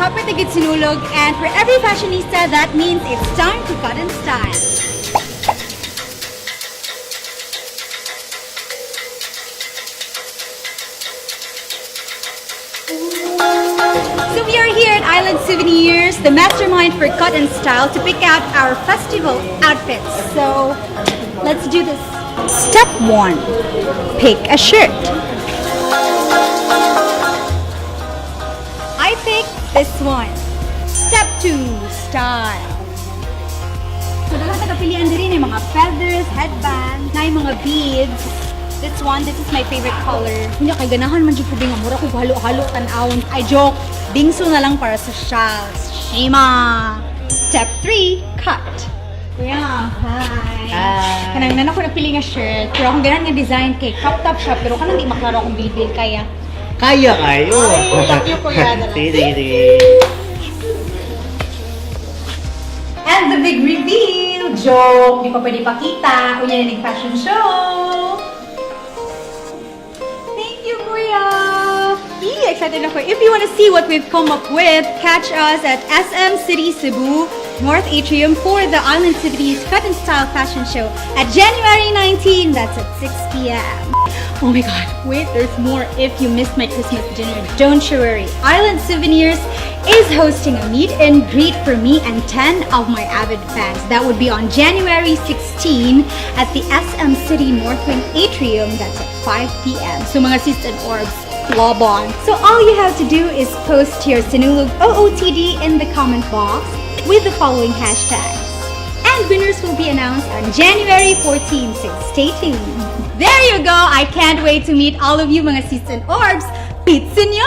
hapit na gid sinulog, and for every fashionista, that means it's time to cut in style. So we are here at Island Souvenirs, the mastermind for cut and style, to pick out our festival outfits. So let's do this. Step 1. Pick a shirt. I picked this one. Step 2. Style. So dapat nakapilian din yung mga feathers, headbands, na yung mga beads. This is my favorite color. Hindi kay ganahan man jud ko nga mura ko halo-halo tan-awon. I joke. Bingso na lang para sa shawls. Shema. Step 3, cut. Kuya, hi. Kanang nan ako napili nga shirt. Pero akong ganan nga design kay crop top siya. Pero kanang di maklaro akong bilbil kaya. Kaya kayo. Ay, love you, kuya. Sige. And the big reveal. Joke. Di pa pwede pakita. Unya na fashion show. Excited ako. If you want to see what we've come up with, catch us at SM City Cebu North Atrium for the Island Cities Cut and Style Fashion Show at January 19. That's at 6 p.m. Oh my god, wait, there's more. If you missed my Christmas dinner, don't you worry. Island Souvenirs is hosting a meet and greet for me and 10 of my avid fans. That would be on January 16 at the SM City North Wing Atrium. That's at 5 p.m. So mga sis and orbs, log on. So all you have to do is post your Sinulog OOTD in the comment box with the following hashtags. And winners will be announced on January 14, so stay tuned. There you go! I can't wait to meet all of you mga sis and orbs. Pizza nyo!